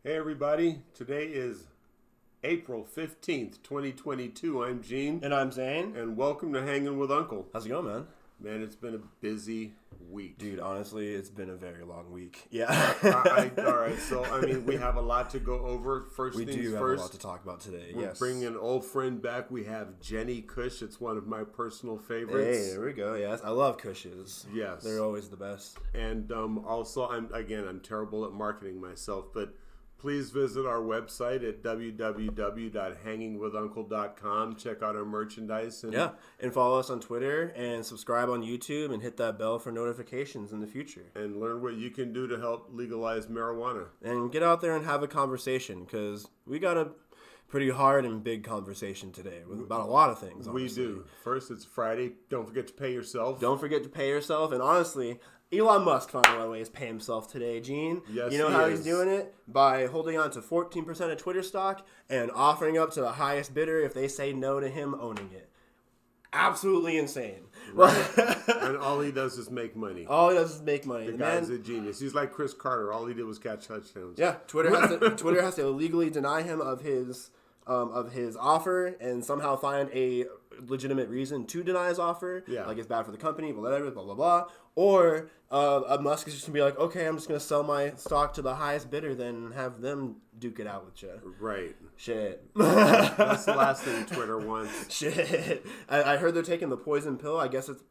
Hey everybody, today is April 15th, 2022. I'm Gene. And I'm Zane. And welcome to Hanging with Uncle. How's it going, man? Man, it's been a busy week. Dude, honestly, it's been a very long week. Yeah. All right, so, we have a lot to go over. First we things do have first, a lot to talk about today, we're yes. bringing an old friend back. We have Jenny Cush. It's one of my personal favorites. Hey, there we go, yes. I love Cushes. Yes. They're always the best. And also, I'm terrible at marketing myself, but please visit our website at www.hangingwithuncle.com. Check out our merchandise. And follow us on Twitter and subscribe on YouTube and hit that bell for notifications in the future. And learn what you can do to help legalize marijuana. And get out there and have a conversation because we got a pretty hard and big conversation today about a lot of things. Honestly. We do. First, it's Friday. Don't forget to pay yourself. Don't forget to pay yourself. And honestly, Elon Musk found a way to pay himself today, Gene. Yes, you know how he's doing it? By holding on to 14% of Twitter stock and offering up to the highest bidder if they say no to him owning it. Absolutely insane. Right. And all he does is make money. All he does is make money. The guy's a genius. He's like Chris Carter. All he did was catch touchdowns. Yeah, Twitter has to illegally deny him of his offer and somehow find a legitimate reason to deny his offer. Yeah. Like it's bad for the company, whatever, blah, blah, blah. Or Musk is just going to be like, okay, I'm just going to sell my stock to the highest bidder, then have them duke it out with you. Right. Shit. That's the last thing Twitter wants. Shit. I heard they're taking the poison pill. I guess it's,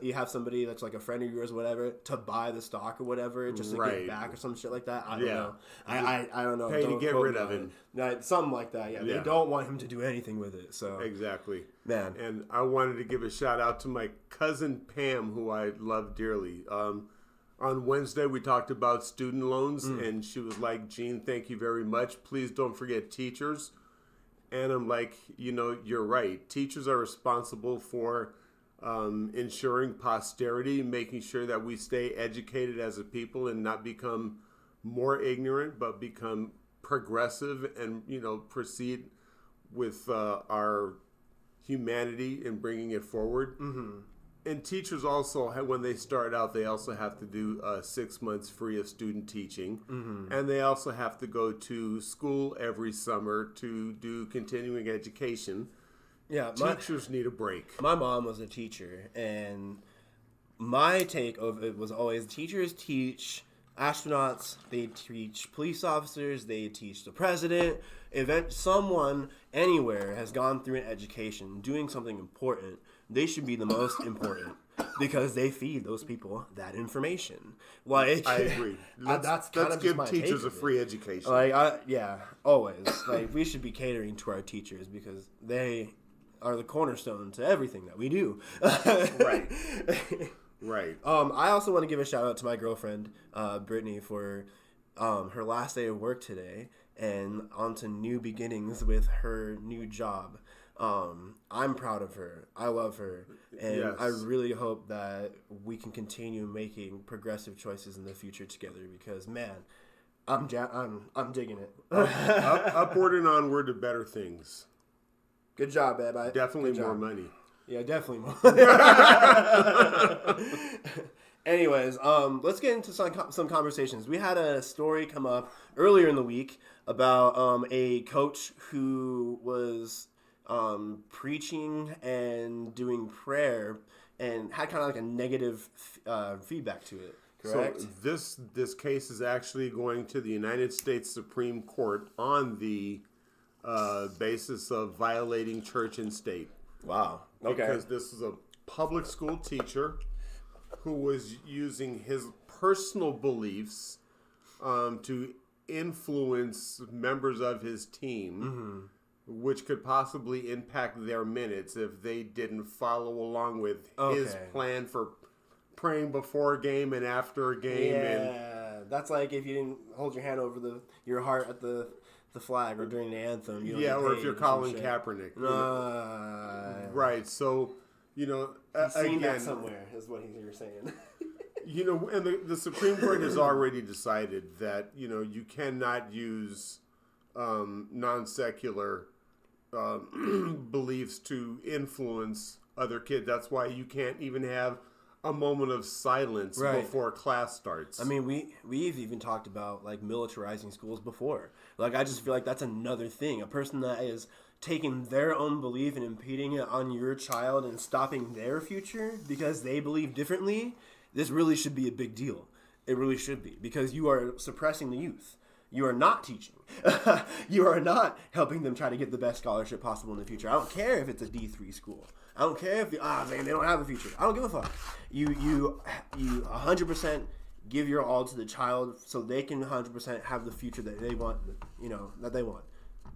you have somebody that's like a friend of yours or whatever to buy the stock or whatever just to get back or some shit like that. I don't know. I don't know. Pay to get rid of him. Something like that, yeah. They don't want him to do anything with it. So Exactly. Man. And I wanted to give a shout out to my cousin Pam, who I love dearly. On Wednesday, we talked about student loans, and she was like, Gene, thank you very much. Please don't forget teachers. And I'm like, you're right. Teachers are responsible for ensuring posterity, making sure that we stay educated as a people and not become more ignorant, but become progressive and, proceed with our humanity and bringing it forward. Mm-hmm. And teachers also, when they start out, they also have to do 6 months free of student teaching. Mm-hmm. And they also have to go to school every summer to do continuing education. Yeah, teachers need a break. My mom was a teacher, and my take of it was always teachers teach astronauts, they teach police officers, they teach the president. Someone anywhere has gone through an education, doing something important. They should be the most important because they feed those people that information. Like, I agree. Let's give teachers a free education. Always. Like, we should be catering to our teachers because they are the cornerstone to everything that we do. Right. Right. I also want to give a shout out to my girlfriend, Brittany, for her last day of work today and on to new beginnings with her new job. I'm proud of her. I love her. And yes. I really hope that we can continue making progressive choices in the future together because, man, I'm digging it. Upward and onward to better things. Good job, babe. Definitely more money. Yeah, definitely more. Anyways, let's get into some conversations. We had a story come up earlier in the week about a coach who was preaching and doing prayer and had kind of like a negative feedback to it. Correct? So this case is actually going to the United States Supreme Court on the basis of violating church and state. Wow. Okay. Because this is a public school teacher who was using his personal beliefs to influence members of his team, which could possibly impact their minutes if they didn't follow along with his plan for praying before a game and after a game. Yeah, that's like if you didn't hold your hand over your heart at the flag or during the anthem. You don't or if you're Colin Kaepernick. Right, so, You've seen that somewhere, is what you're saying. And the Supreme Court has already decided that, you cannot use non-secular beliefs to influence other kids. That's why you can't even have a moment of silence Right. before class starts. I mean, we've even talked about like militarizing schools before. Like, I just feel like that's another thing. A person that is taking their own belief and impeding it on your child and stopping their future because they believe differently. This really should be a big deal. It really should be, because you are suppressing the youth. You are not teaching. You are not helping them try to get the best scholarship possible in the future. I don't care if it's a D3 school. I don't care if they don't have a future. I don't give a fuck. You 100% give your all to the child so they can 100% have the future that they want. That they want.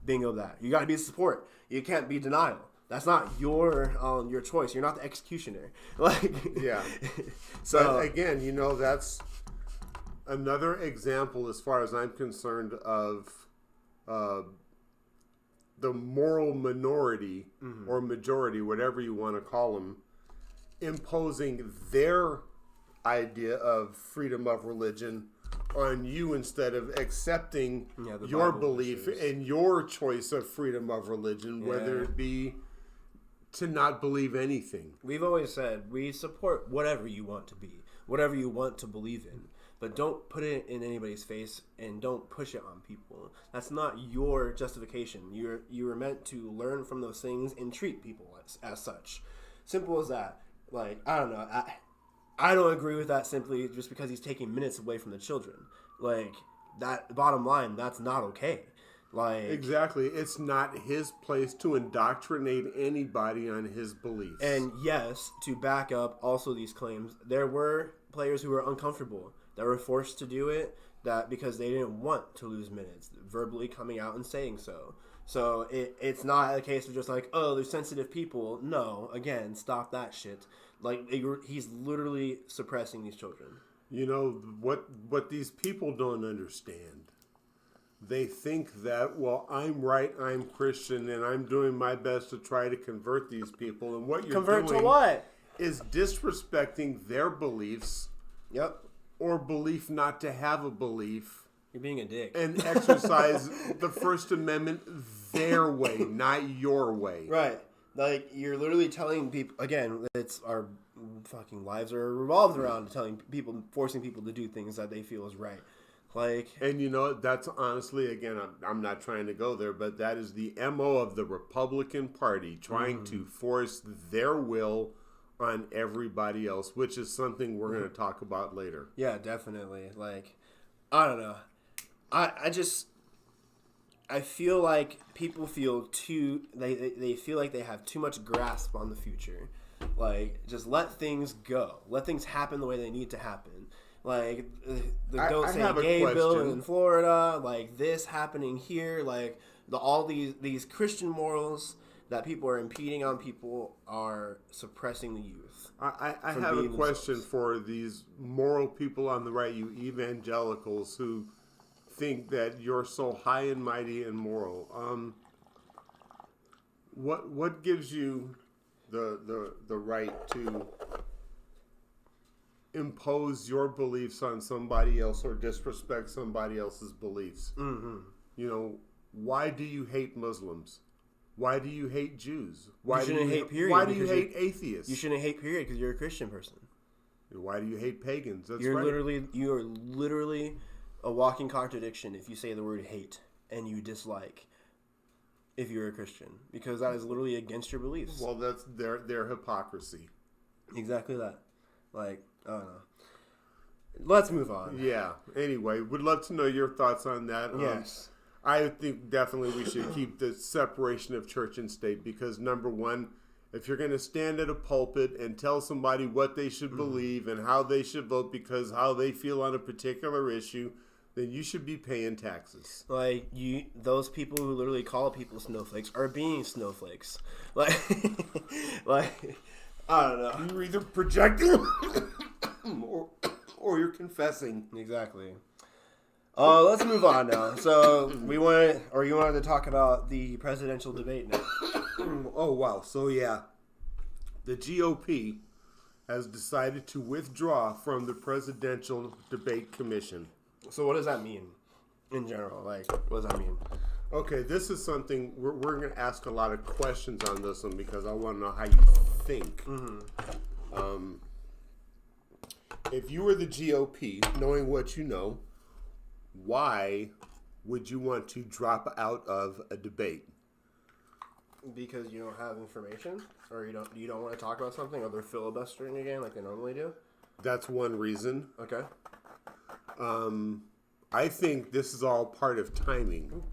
Bingo that. You got to be support. You can't be denial. That's not your choice. You're not the executioner. Yeah. So but again, that's another example, as far as I'm concerned, of the moral minority or majority, whatever you want to call them, imposing their idea of freedom of religion on you instead of accepting your Bible belief issues. and your choice of freedom of religion, whether it be to not believe anything. We've always said we support whatever you want to be, whatever you want to believe in, but don't put it in anybody's face and don't push it on people. That's not your justification. You were meant to learn from those things and treat people as such. Simple as that. Like, I don't know. I don't agree with that simply just because he's taking minutes away from the children. Like, that, bottom line, that's not okay. Like, exactly. It's not his place to indoctrinate anybody on his beliefs. and yes, to back up also these claims, there were players who were uncomfortable that were forced to do it because they didn't want to lose minutes, verbally coming out and saying so. So it's not a case of just like, oh, they're sensitive people. No, again, stop that shit. Like, he's literally suppressing these children. What these people don't understand. They think that, well, I'm right, I'm Christian, and I'm doing my best to try to convert these people. And what you're Convert doing to what? is disrespecting their beliefs. Yep. Or belief not to have a belief. You're being a dick. And exercise the First Amendment their way, not your way. Right. Like, you're literally telling people, again, it's our fucking lives are revolved around forcing people to do things that they feel is right. Like, and that's honestly, again, I'm not trying to go there, but that is the MO of the Republican Party, trying to force their will on everybody else, which is something we're going to talk about later. yeah, definitely. Like, I don't know. I feel like people feel they feel like they have too much grasp on the future. Like, just let things go. Let things happen the way they need to happen. Like, the Don't Say Gay bill in Florida, like this happening here, like all these Christian morals that people are impeding on people are suppressing the youth. I have a question for these moral people on the right, you evangelicals who think that you're so high and mighty and moral. What gives you the right to impose your beliefs on somebody else or disrespect somebody else's beliefs? Mm-hmm. Why do you hate Muslims? Why do you hate Jews? Why do you hate period? Why do you hate atheists? You shouldn't hate period because you're a Christian person. Why do you hate pagans? That's you are right. literally a walking contradiction if you say the word hate and you dislike if you're a Christian, because that is literally against your beliefs. Well, that's their hypocrisy. Exactly that. Like, I don't know. Let's move on. Yeah. Anyway, would love to know your thoughts on that. Yes. I think definitely we should keep the separation of church and state because, number one, if you're going to stand at a pulpit and tell somebody what they should believe and how they should vote because how they feel on a particular issue, then you should be paying taxes. Like, those people who literally call people snowflakes are being snowflakes. Like, I don't know. You're either projecting or you're confessing. Exactly. Let's move on now. So you wanted to talk about the presidential debate now. Oh, wow. So, yeah, the GOP has decided to withdraw from the Presidential Debate Commission. So what does that mean in general? Like, what does that mean? Okay, this is something we're going to ask a lot of questions on this one because I want to know how you think. if you were the GOP, knowing what you know, why would you want to drop out of a debate? Because you don't have information, or you don't want to talk about something, or they're filibustering again like they normally do. That's one reason. Okay. I think this is all part of timing.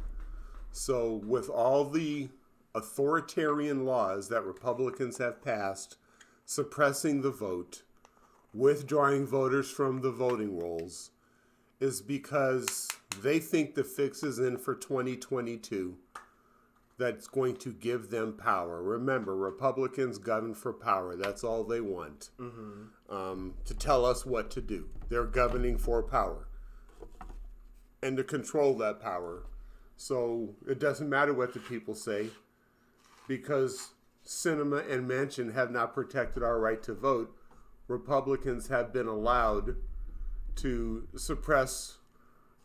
So with all the authoritarian laws that Republicans have passed, suppressing the vote, withdrawing voters from the voting rolls, is because they think the fix is in for 2022 that's going to give them power. Remember, Republicans govern for power. That's all they want. To tell us what to do. They're governing for power. And to control that power. So it doesn't matter what the people say, because Sinema and Manchin have not protected our right to vote. Republicans have been allowed to suppress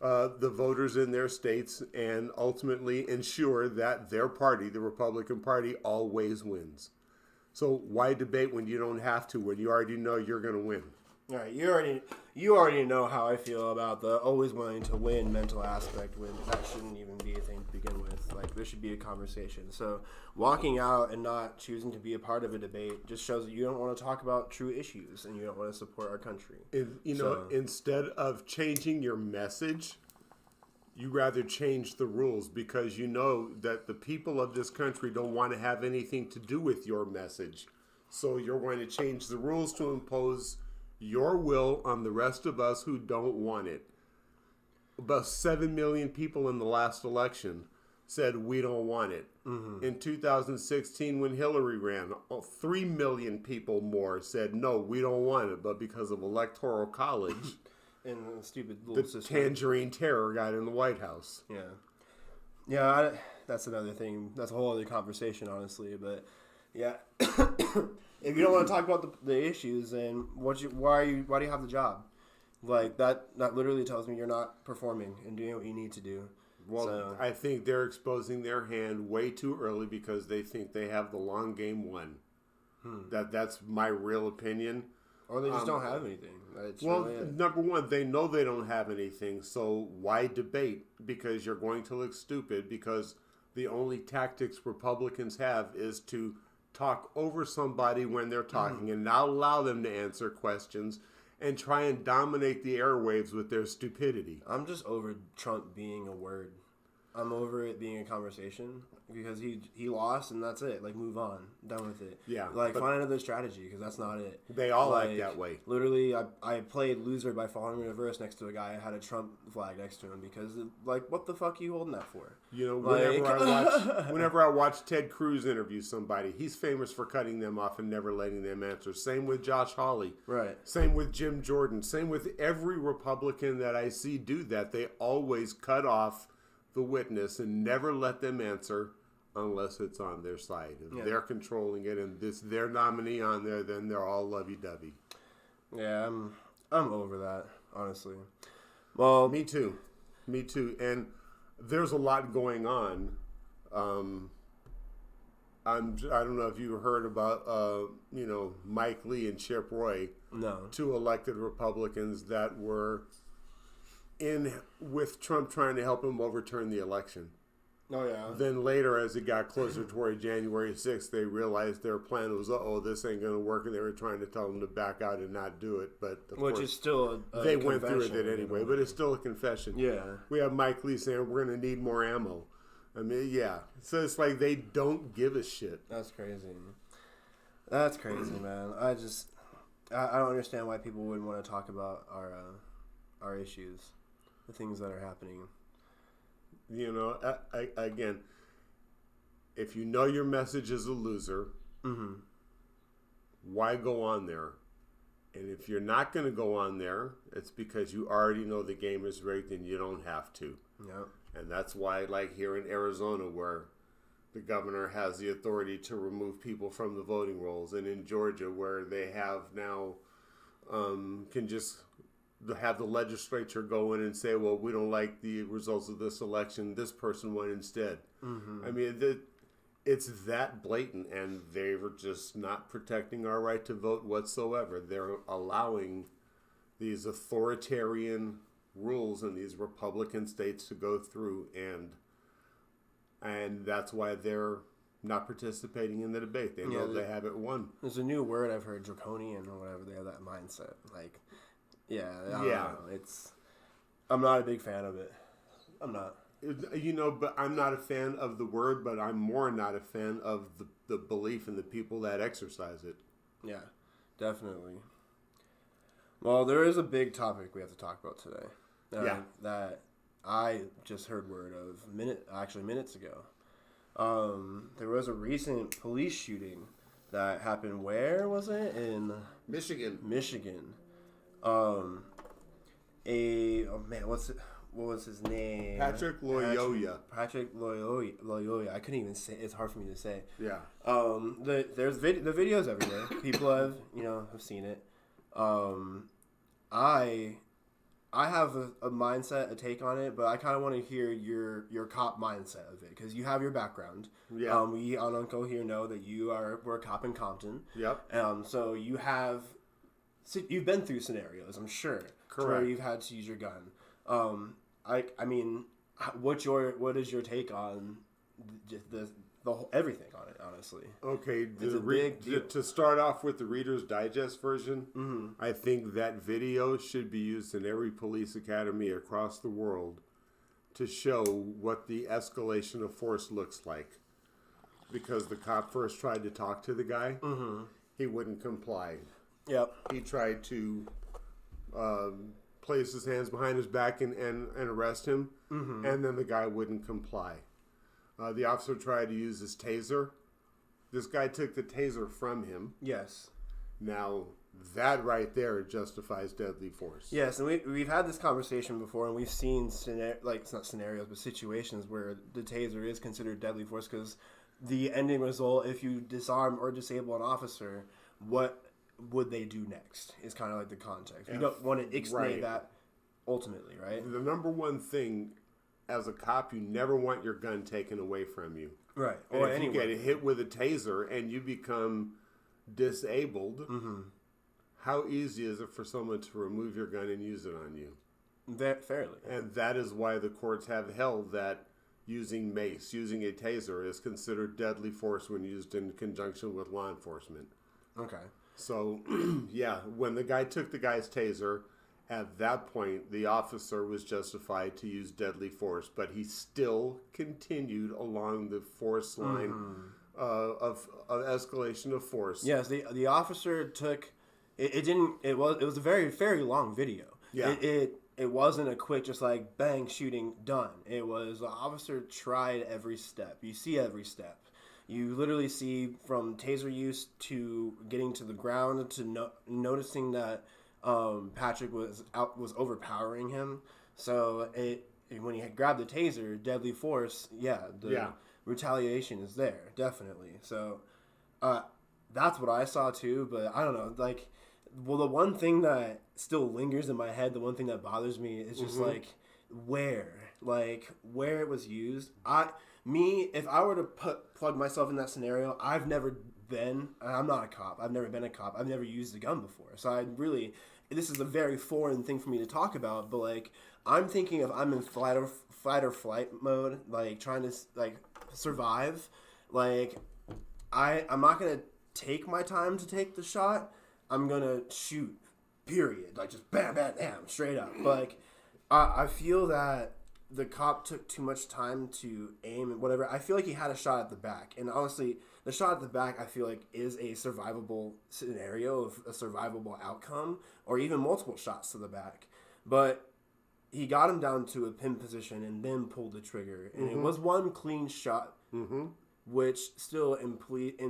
the voters in their states and ultimately ensure that their party, the Republican Party, always wins. So why debate when you don't have to, when you already know you're going to win? All right, you already know how I feel about the always wanting to win mental aspect, when that shouldn't even be a thing to begin with. Like, there should be a conversation. So walking out and not choosing to be a part of a debate just shows that you don't want to talk about true issues and you don't want to support our country. Instead of changing your message, you rather change the rules, because you know that the people of this country don't want to have anything to do with your message. So you're going to change the rules to impose your will on the rest of us who don't want it. About 7 million people in the last election said we don't want it. In 2016, when Hillary ran, 3 million people more said no, we don't want it. But because of Electoral College, And the stupid little the system. tangerine terror got in the White House. Yeah, that's another thing. That's a whole other conversation, honestly. But yeah, if you don't want to talk about the issues, then why do you have the job? Like that literally tells me you're not performing and doing what you need to do. Well, So, I think they're exposing their hand way too early because they think they have the long game won. That's my real opinion. or they just don't have anything. That's Well, really it. number one, they know they don't have anything, so why debate? Because you're going to look stupid, because the only tactics Republicans have is to talk over somebody when they're talking and not allow them to answer questions and try and dominate the airwaves with their stupidity. I'm just over Trump being a word. I'm over it being a conversation because he lost and that's it. Like, move on, done with it. Yeah, like but find another strategy because that's not it. They all act that way. Literally, I played loser by falling in reverse next to a guy. I had a Trump flag next to him because, like, what the fuck are you holding that for? You know, Like- whenever I watch Ted Cruz interview somebody, he's famous for cutting them off and never letting them answer. Same with Josh Hawley. Right. Same with Jim Jordan. Same with every Republican that I see do that. They always cut off the witness and never let them answer unless it's on their side. If they're controlling it and this their nominee on there, then they're all lovey-dovey. Yeah, I'm over that, honestly. Well, Me too. And there's a lot going on. I don't know if you heard about Mike Lee and Chip Roy, no. two elected Republicans that were in with Trump trying to help him overturn the election. Oh, yeah. Then later, as it got closer toward January 6th, they realized their plan was, this ain't going to work, and they were trying to tell him to back out and not do it. But of Which course, is still a they went through with confession, it anyway. But it's still a confession. Yeah. We have Mike Lee saying we're going to need more ammo. I mean, yeah. So it's like they don't give a shit. That's crazy. That's crazy, man. I don't understand why people wouldn't want to talk about our issues, the things that are happening. You know, again, if you know your message is a loser, why go on there? And if you're not going to go on there, it's because you already know the game is rigged and you don't have to. Yep. And that's why, like here in Arizona, where the governor has the authority to remove people from the voting rolls, and in Georgia, where they have now can just have the legislature go in and say, well, we don't like the results of this election, this person won instead. I mean, it's that blatant, and they were just not protecting our right to vote whatsoever. They're allowing these authoritarian rules in these Republican states to go through, and that's why they're not participating in the debate. They know they haven't won. There's a new word I've heard, draconian or whatever. They have that mindset. Like, I don't know. I'm not a big fan of it. I'm not. But I'm not a fan of the word, but I'm more not a fan of the belief in the people that exercise it. Yeah, definitely. Well, there is a big topic we have to talk about today. That I just heard word of minutes ago. There was a recent police shooting that happened. Where was it? In Michigan. What was his name? Patrick Lyoya. Patrick Lyoya. I couldn't even say. It's hard for me to say. Yeah. There's the videos everywhere. People have seen it. I have a mindset, a take on it, but I kind of want to hear your cop mindset of it because you have your background. Yeah. We on Uncle here know that we're a cop in Compton. Yep. So you've been through scenarios, I'm sure. Correct. Where you've had to use your gun. I mean, what is your take on the whole everything on it? Honestly, okay. It's a big deal. To start off with the Reader's Digest version, I think that video should be used in every police academy across the world to show what the escalation of force looks like. Because the cop first tried to talk to the guy, he wouldn't comply. Yep. He tried to place his hands behind his back and arrest him, and then the guy wouldn't comply. The officer tried to use his taser. This guy took the taser from him. Yes. Now, that right there justifies deadly force. Yes, and we've had this conversation before, and we've seen it's not scenarios, but situations where the taser is considered deadly force because the ending result, if you disarm or disable an officer, what would they do next is kind of like the context. We don't want to ixnay that ultimately, right? The number one thing as a cop, you never want your gun taken away from you. Right. Or if you get hit with a taser and you become disabled, how easy is it for someone to remove your gun and use it on you? Fairly. And that is why the courts have held that using mace, using a taser, is considered deadly force when used in conjunction with law enforcement. Okay. So, when the guy took the guy's taser, at that point, the officer was justified to use deadly force, but he still continued along the force line of escalation of force. Yes, the officer took it. It was a very long video. Yeah. It wasn't a quick just like bang shooting done. It was the officer tried every step. You see every step. You literally see from taser use to getting to the ground to noticing that Patrick was overpowering him. So when he had grabbed the taser, deadly force, retaliation is there, definitely. So that's what I saw too, but I don't know, like, well, the one thing that still lingers in my head, the one thing that bothers me is just like where it was used. If I were to plug myself in that scenario, I'm not a cop. I've never been a cop. I've never used a gun before. So this is a very foreign thing for me to talk about, but like, I'm thinking if I'm in fight or flight mode, like trying to like survive, like I'm not going to take my time to take the shot. I'm going to shoot, period. Like just bam, bam, bam, straight up. Like, I feel that the cop took too much time to aim and whatever. I feel like he had a shot at the back. And honestly, the shot at the back, I feel like, is a survivable scenario, of a survivable outcome, or even multiple shots to the back. But he got him down to a pin position and then pulled the trigger. And it was one clean shot, which still in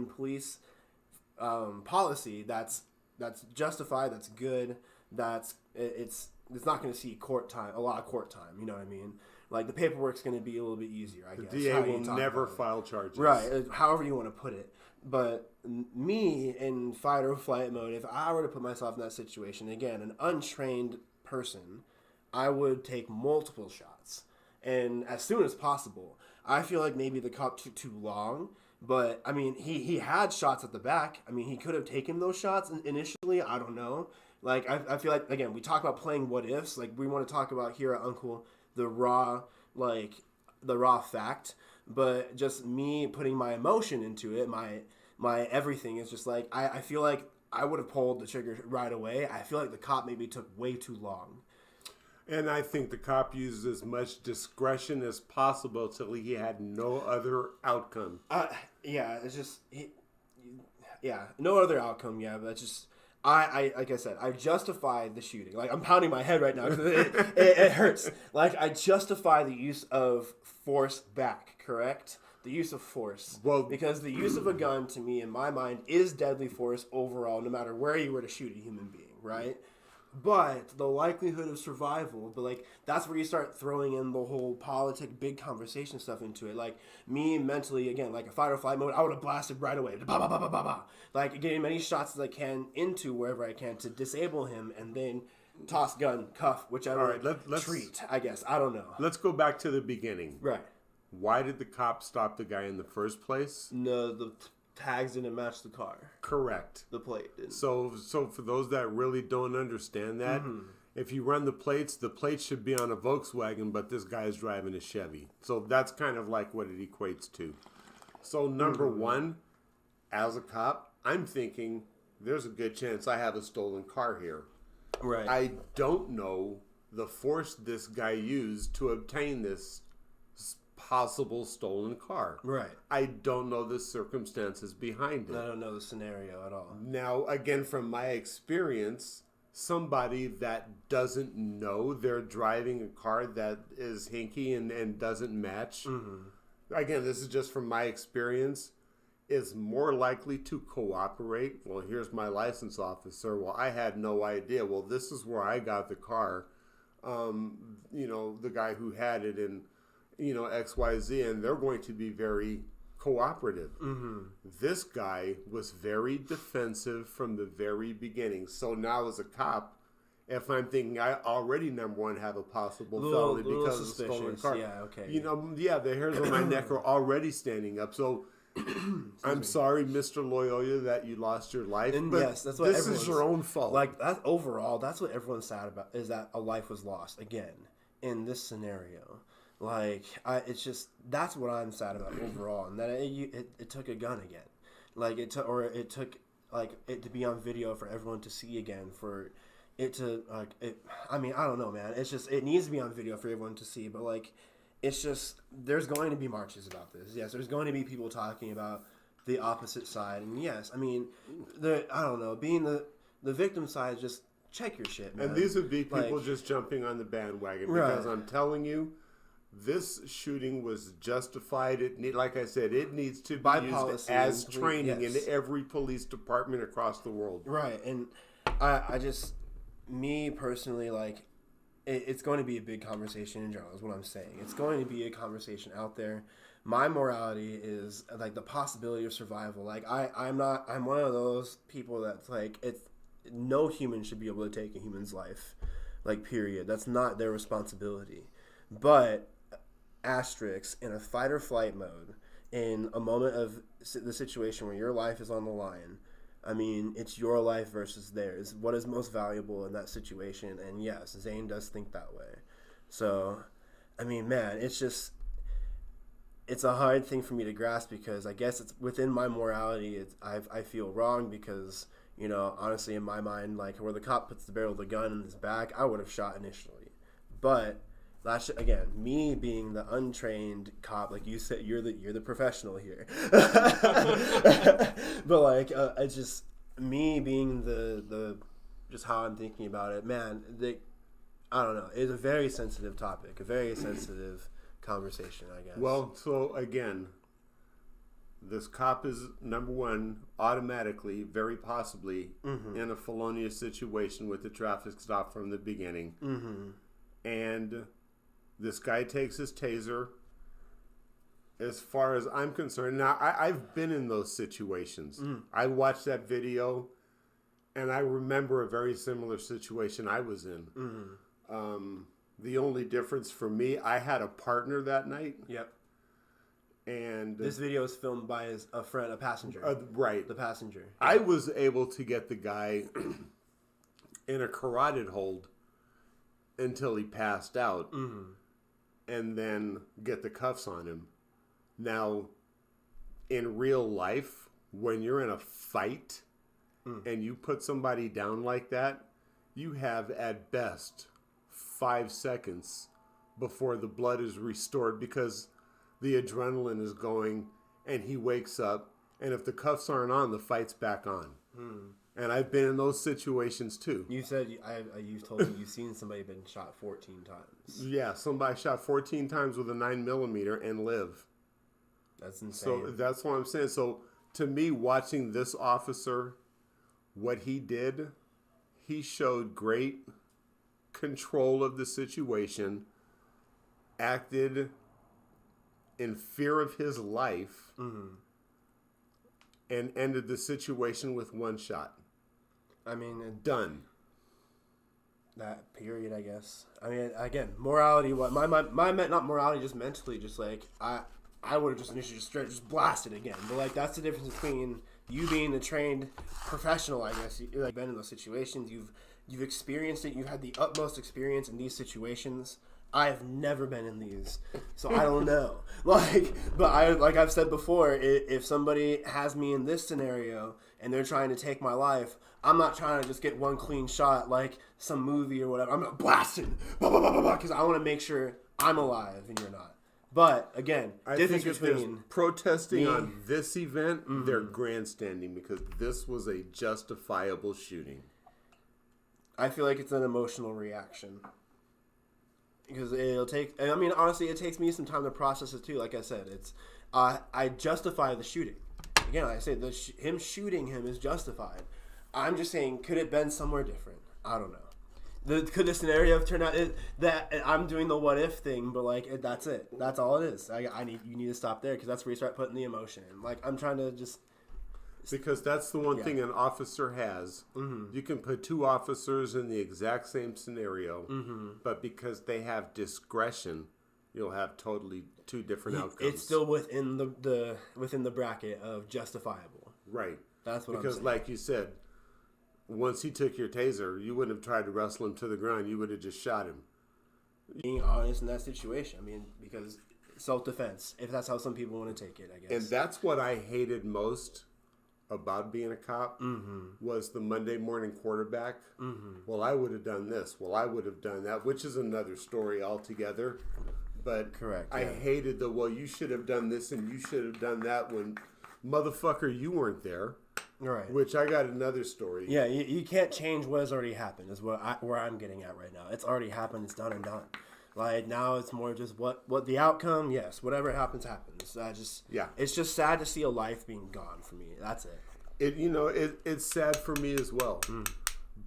police policy, that's justified, that's good, it's not going to see a lot of court time, you know what I mean? Like, the paperwork's going to be a little bit easier, I guess. The DA will never file charges. Right, however you want to put it. But me, in fight or flight mode, if I were to put myself in that situation, again, an untrained person, I would take multiple shots. And as soon as possible. I feel like maybe the cop took too long. But, I mean, he had shots at the back. I mean, he could have taken those shots initially. I don't know. Like, I feel like, again, we talk about playing what ifs. Like, we want to talk about here at Uncle the raw fact. But just me putting my emotion into it, my everything is just like, I feel like I would have pulled the trigger right away. I feel like the cop maybe took way too long. And I think the cop used as much discretion as possible till he had no other outcome. Yeah, it's just, no other outcome. Yeah, but it's just, I like I said, I justify the shooting. Like, I'm pounding my head right now because it hurts. Like, I justify the use of force back. Correct. The use of force. Well, because the use of a gun, to me, in my mind, is deadly force overall, no matter where you were to shoot a human being, right? But the likelihood of survival, like, that's where you start throwing in the whole big conversation stuff into it. Like, me mentally, again, like a fight or flight mode, I would have blasted right away. Bah, bah, bah, bah, bah, bah. Like, getting many shots as I can into wherever I can to disable him, and then toss gun, cuff, whichever. All right, let's treat, I guess. I don't know. Let's go back to the beginning. Right. Why did the cop stop the guy in the first place? No, the tags didn't match the car. Correct. The plate didn't. So for those that really don't understand that, if you run the plates should be on a Volkswagen, but this guy's driving a Chevy. So that's kind of like what it equates to. So number one, as a cop, I'm thinking there's a good chance I have a stolen car here. Right. I don't know the force this guy used to obtain this possible stolen car. Right. I don't know the circumstances behind it. I don't know the scenario at all. Now, again, from my experience, somebody that doesn't know they're driving a car that is hinky and doesn't match, again, this is just from my experience, is more likely to cooperate. Well, here's my license officer. Well, I had no idea. Well, this is where I got the car. The guy who had it in XYZ, and they're going to be very cooperative. This guy was very defensive from the very beginning. So now as a cop, if I'm thinking I already, number one, have a possible felony because of the stolen car. Yeah, okay. The hairs on my neck are already standing up. So I'm sorry, Mr. Loyola, that you lost your life. And but yes, that's what this is your own fault. Like, that overall, that's what everyone's sad about, is that a life was lost again in this scenario. Like, it's just, that's what I'm sad about overall, and that it took a gun again. Like, it took like it to be on video for everyone to see again, for it to I don't know, man. It's just, it needs to be on video for everyone to see, but like, it's just, there's going to be marches about this. Yes, there's going to be people talking about the opposite side, and yes, I mean, I don't know, being the victim side, just check your shit, man. And these would be people just jumping on the bandwagon, because I'm telling you, this shooting was justified. Like I said, it needs to be used as training in every police department across the world. Right, and I just, me personally, like, it's going to be a big conversation in general, is what I'm saying. It's going to be a conversation out there. My morality is, like, the possibility of survival. Like, I'm one of those people that's like, no human should be able to take a human's life, like, period. That's not their responsibility. But asterisks, in a fight or flight mode, in a moment of the situation where your life is on the line, I mean, it's your life versus theirs. What is most valuable in that situation? And yes, Zane does think that way. So, I mean, man, it's just, it's a hard thing for me to grasp, because I guess it's within my morality. I feel wrong because, honestly, in my mind, like, where the cop puts the barrel of the gun in his back, I would have shot initially. But that's, again, me being the untrained cop, like you said, you're the professional here. But like, it's just me being the just how I'm thinking about it, man. I don't know. It's a very sensitive topic, a very sensitive conversation, I guess. Well, so again, this cop is, number one, automatically, very possibly, in a felonious situation with the traffic stop from the beginning, and this guy takes his taser. As far as I'm concerned, now I've been in those situations. I watched that video, and I remember a very similar situation I was in. The only difference for me, I had a partner that night. Yep. And this video is filmed by a friend, a passenger. Right. The passenger. I was able to get the guy in a carotid hold until he passed out, and then get the cuffs on him. Now, in real life, when you're in a fight and you put somebody down like that, you have at best 5 seconds before the blood is restored because the adrenaline is going and he wakes up. And if the cuffs aren't on, the fight's back on. And I've been in those situations too. You said you've told me you've seen somebody been shot 14 times. Yeah, somebody shot 14 times with a 9mm and live. That's insane. So that's what I'm saying. So to me, watching this officer, what he did, he showed great control of the situation, acted in fear of his life, and ended the situation with one shot. I mean, Done. that period, I guess. I mean, again, morality. What my not morality, just mentally, just like I would have just initially just blasted again. But like that's the difference between you being a trained professional. I guess you've like been in those situations. You've experienced it. You've had the utmost experience in these situations. I have never been in these, so I don't know. Like I've said before, if somebody has me in this scenario and they're trying to take my life, I'm not trying to just get one clean shot like some movie or whatever. I'm not blasting, because I want to make sure I'm alive and you're not. But again, I difference think if there's between protesting on this event, they're grandstanding because this was a justifiable shooting. I feel like it's an emotional reaction. Because it'll take, and I mean, honestly, it takes me some time to process it too. Like I said, it's, I justify the shooting. Again, like I say, him shooting him is justified. I'm just saying, could it have been somewhere different? I don't know. Could the scenario have turned out that I'm doing the what if thing, but like that's it. That's all it is. You need to stop there because that's where you start putting the emotion in. Like I'm trying to just. Because that's the one thing an officer has. You can put two officers in the exact same scenario, but because they have discretion, you'll have totally two different outcomes. It's still within the bracket of justifiable. Right. That's what I'm because saying. like you said, once he took your taser, you wouldn't have tried to wrestle him to the ground. You would have just shot him. Being honest in that situation. I mean, because self-defense, if that's how some people want to take it, I guess. And that's what I hated most about being a cop was the Monday morning quarterback. Well, I would have done this. Well, I would have done that, which is another story altogether. But Correct. I hated well, you should have done this and you should have done that when, motherfucker, you weren't there. Right. Which I got another story. Yeah, you can't change what has already happened is where I'm getting at right now. It's already happened. It's done and done. Like now it's more just what the outcome, yes, whatever happens. It's just sad to see a life being gone for me. That's it. It's sad for me as well.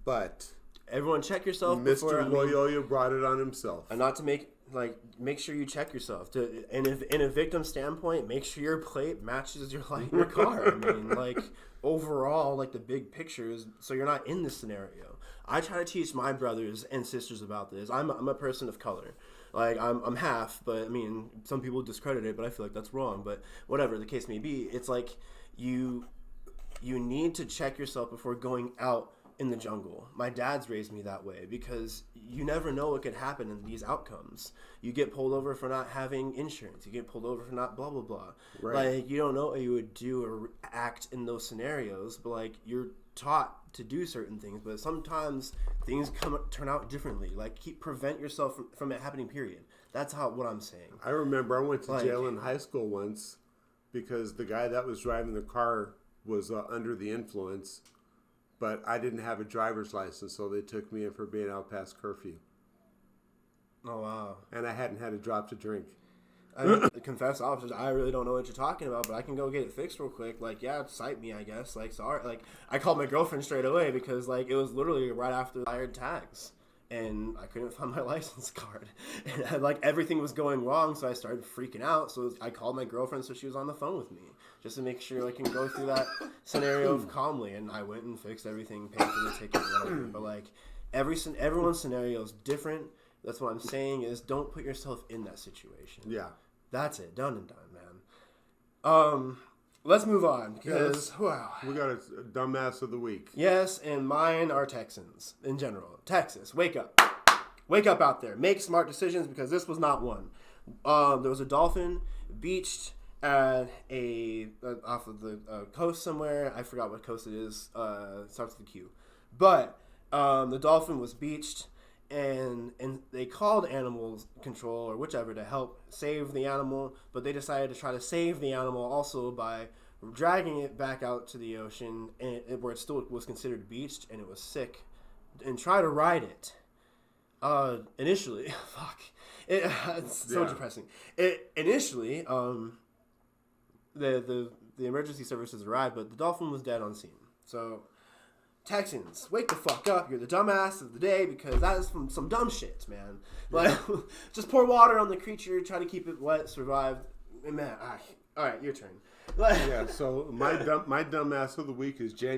But everyone check yourself Mr. Loyola brought it on himself. And not to make sure you check yourself. In a victim standpoint, make sure your plate matches your light in your car. I mean, like overall, like the big picture is so you're not in this scenario. I try to teach my brothers and sisters about this. I'm a person of color. Like I'm half, but I mean some people discredit it, but I feel like that's wrong. But whatever the case may be, it's like you need to check yourself before going out in the jungle. My dad's raised me that way because you never know what could happen in these outcomes. You get pulled over for not having insurance. You get pulled over for not blah blah blah. Right. Like you don't know what you would do or act in those scenarios, but like you're taught to do certain things, but sometimes things turn out differently. Like prevent yourself from it happening. Period. That's what I'm saying. I remember I went to jail in high school once because the guy that was driving the car was under the influence, but I didn't have a driver's license, so they took me in for being out past curfew. Oh wow! And I hadn't had a drop to drink. I mean, confess officers, I really don't know what you're talking about, but I can go get it fixed real quick. Like, yeah, cite me, I guess. Like, sorry. Like, I called my girlfriend straight away because, like, it was literally right after I hired tags. And I couldn't find my license card. And, like, everything was going wrong, so I started freaking out. So I called my girlfriend so she was on the phone with me just to make sure I can go through that scenario calmly. And I went and fixed everything, paid for the ticket, whatever. But, like, everyone's scenario is different. That's what I'm saying is don't put yourself in that situation. Yeah. That's it. Done and done, man. let's move on because we got a dumbass of the week. Yes, and mine are Texans in general. Texas, wake up. Wake up out there. Make smart decisions because this was not one. There was a dolphin beached at off of the coast somewhere. I forgot what coast it is. It starts with a Q. But the dolphin was beached, and they called animal control or whichever to help save the animal, but they decided to try to save the animal also by dragging it back out to the ocean where it still was considered beached, and it was sick, and try to ride it. Initially, it's so depressing. Initially, the emergency services arrived, but the dolphin was dead on scene. So, Texans, wake the fuck up! You're the dumbass of the day because that is from some dumb shit, man. Like, just pour water on the creature, try to keep it wet, survive. Man, all right, your turn. Yeah. So my dumbass of the week is January